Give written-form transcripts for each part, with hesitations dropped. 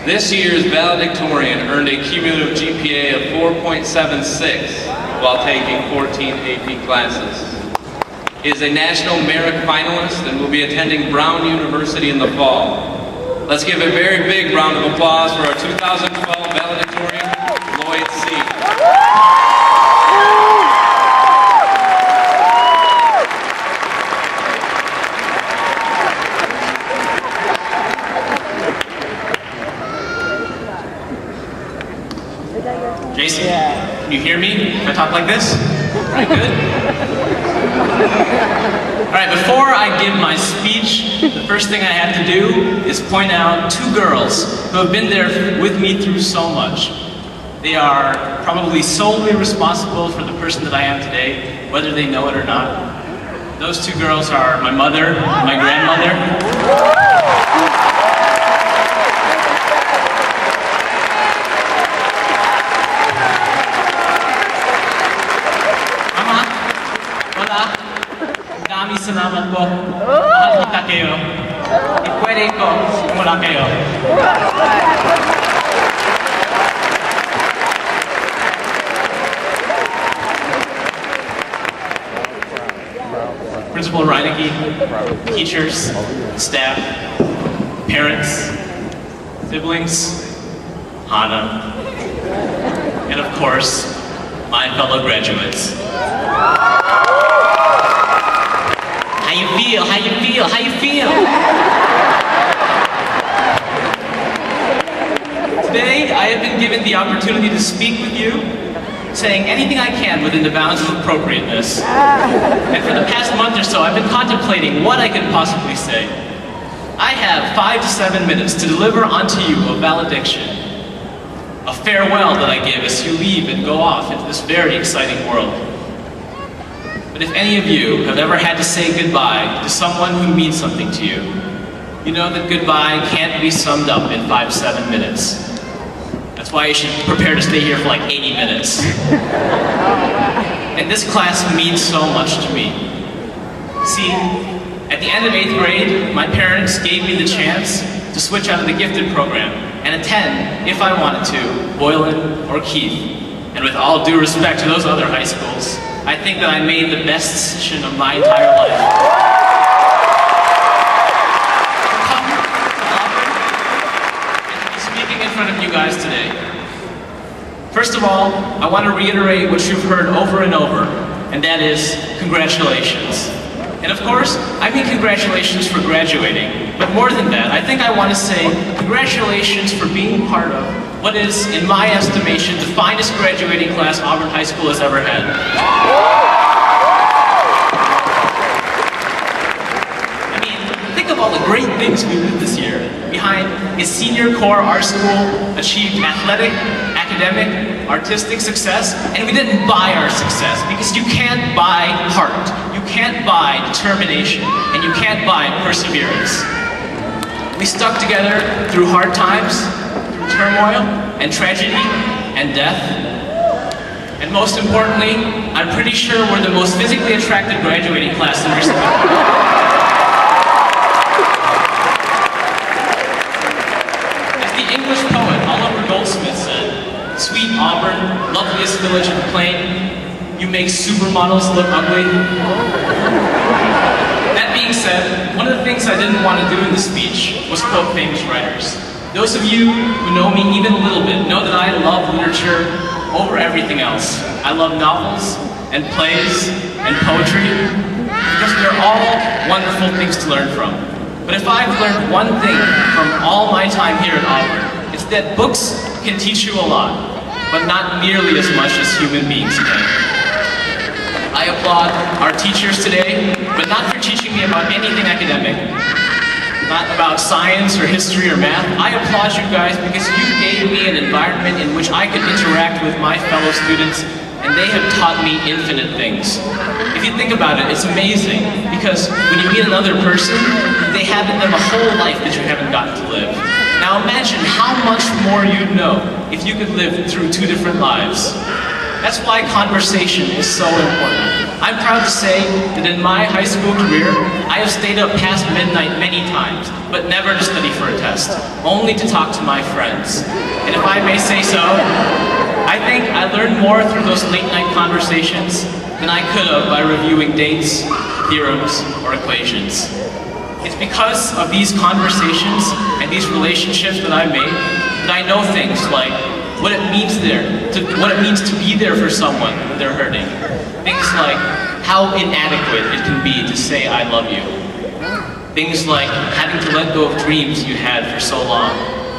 This year's valedictorian earned a cumulative GPA of 4.76 while taking 14 AP classes. He is a National Merit finalist and will be attending Brown University in the fall. Let's give a very big round of applause for our 2012 valedictorian, Lloyd Sy. Jason, can you hear me if I talk like this? Pretty good. All right, before I give my speech, the first thing I have to do is point out two girls who have been there with me through so much. They are probably solely responsible for the person that I am today, whether they know it or not. Those two girls are my mother and my grandmother. Salamat po. Mahal kita kayo. Pwede ko mula kayo. Principal Reinecke, teachers, staff, parents, siblings, Hannah, and of course, my fellow graduates. How you feel? How you feel? How you feel? Today, I have been given the opportunity to speak with you, saying anything I can within the bounds of appropriateness. And for the past month or so, I've been contemplating what I could possibly say. I have 5 to 7 minutes to deliver unto you a valediction, a farewell that I give as you leave and go off into this very exciting world. But if any of you have ever had to say goodbye to someone who means something to you, you know that goodbye can't be summed up in 5 to 7 minutes. That's why you should prepare to stay here for like 80 minutes. And this class means so much to me. See, at the end of 8th grade, my parents gave me the chance to switch out of the gifted program and attend, if I wanted to, Boylan or Keith. And with all due respect to those other high schools, I think that I made the best decision of my entire life. And to be speaking in front of you guys today. First of all, I want to reiterate what you've heard over and over, and that is congratulations. And of course, I mean congratulations for graduating, but more than that, I think I want to say congratulations for being part of what is, in my estimation, the finest graduating class Auburn High School has ever had. I mean, think of all the great things we did this year. Behind its senior core, our school achieved athletic, academic, artistic success, and we didn't buy our success, because you can't buy heart, you can't buy determination, and you can't buy perseverance. We stuck together through hard times, turmoil and tragedy and death. And most importantly, I'm pretty sure we're the most physically attractive graduating class in recent memory. As the English poet Oliver Goldsmith said, "Sweet Auburn, loveliest village of the plain, you make supermodels look ugly." That being said, one of the things I didn't want to do in the speech was quote famous writers. Those of you who know me even a little bit know that I love literature over everything else. I love novels and plays and poetry because they're all wonderful things to learn from. But if I've learned one thing from all my time here at Auburn, it's that books can teach you a lot, but not nearly as much as human beings can. I applaud our teachers today, but not for teaching me about anything academic. Not about science or history or math. I applaud you guys because you gave me an environment in which I could interact with my fellow students, and they have taught me infinite things. If you think about it, it's amazing because when you meet another person, they have in them a whole life that you haven't gotten to live. Now imagine how much more you'd know if you could live through 2 different lives. That's why conversation is so important. I'm proud to say that in my high school career, I have stayed up past midnight many times, but never to study for a test, only to talk to my friends. And if I may say so, I think I learned more through those late night conversations than I could have by reviewing dates, theorems, or equations. It's because of these conversations and these relationships that I made that I know things like what it means to be there for someone when they're hurting. Things like how inadequate it can be to say I love you. Things like having to let go of dreams you had for so long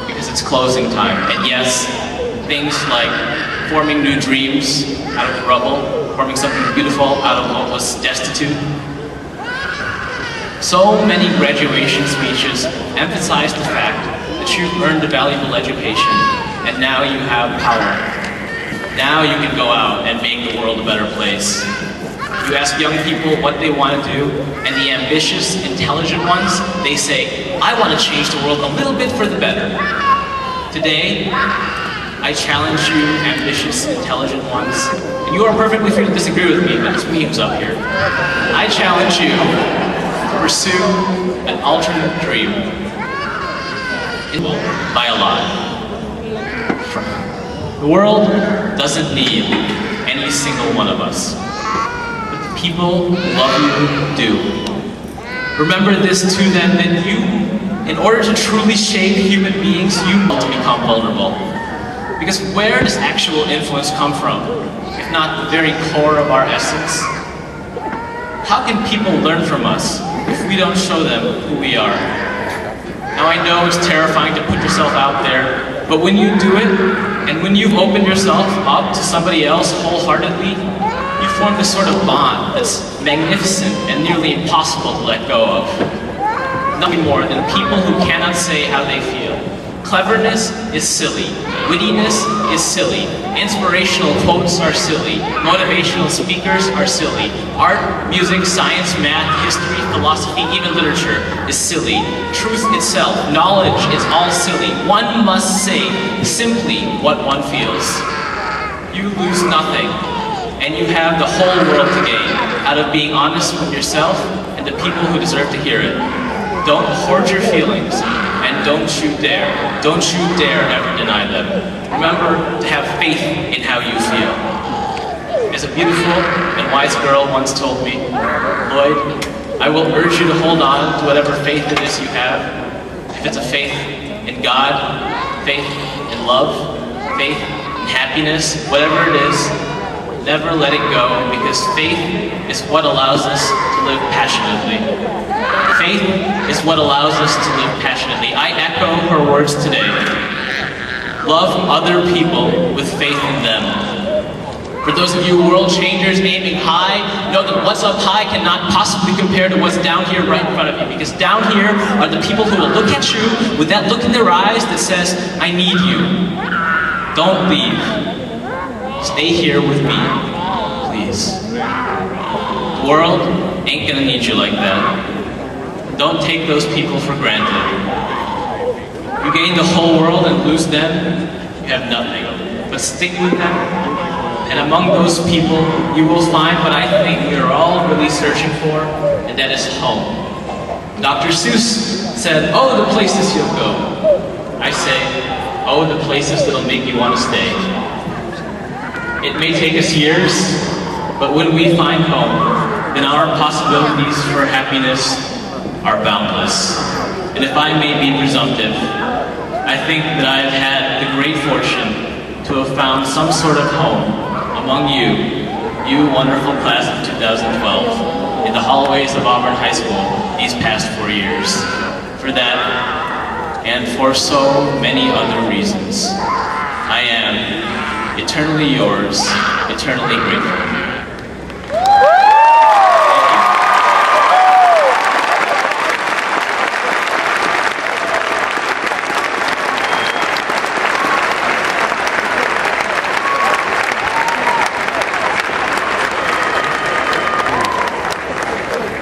because it's closing time. And yes, things like forming new dreams out of the rubble, forming something beautiful out of what was destitute. So many graduation speeches emphasize the fact that you've earned a valuable education and now you have power. Now you can go out and make the world a better place. You ask young people what they want to do, and the ambitious, intelligent ones, they say, I want to change the world a little bit for the better. Today, I challenge you, ambitious, intelligent ones, and you are perfectly free to disagree with me, but it's me who's up here. I challenge you to pursue an alternate dream by a lot. The world doesn't need any single one of us, but the people who love you do. Remember this too then, that you, in order to truly shape human beings, you must become vulnerable. Because where does actual influence come from, if not the very core of our essence? How can people learn from us if we don't show them who we are? Now I know it's terrifying to put yourself out there, but when you do it, and when you've opened yourself up to somebody else wholeheartedly, you form this sort of bond that's magnificent and nearly impossible to let go of. Nothing more than people who cannot say how they feel. Cleverness is silly. Wittiness is silly. Inspirational quotes are silly. Motivational speakers are silly. Art, music, science, math, history, philosophy, even literature is silly. Truth itself, knowledge is all silly. One must say simply what one feels. You lose nothing, and you have the whole world to gain out of being honest with yourself and the people who deserve to hear it. Don't hoard your feelings, and don't you dare ever deny them. Remember to have faith in how you feel. As a beautiful and wise girl once told me, Lloyd, I will urge you to hold on to whatever faith it is you have. If it's a faith in God, faith in love, faith in happiness, whatever it is, never let it go, because faith is what allows us to live passionately. Faith is what allows us to live passionately. I echo her words today. Love other people with faith in them. For those of you world changers aiming high, know that what's up high cannot possibly compare to what's down here right in front of you, because down here are the people who will look at you with that look in their eyes that says, I need you. Don't leave. Stay here with me, please. The world ain't gonna need you like that. Don't take those people for granted. You gain the whole world and lose them, you have nothing. But stick with them, and among those people, you will find what I think we are all really searching for, and that is home. Dr. Seuss said, oh, the places you'll go. I say, oh, the places that'll make you want to stay. It may take us years, but when we find home, then our possibilities for happiness are boundless. And if I may be presumptive, I think that I have had the great fortune to have found some sort of home among you wonderful class of 2012, in the hallways of Auburn High School these past 4 years. For that, and for so many other reasons, I am eternally yours, eternally grateful.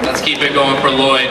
Let's keep it going for Lloyd.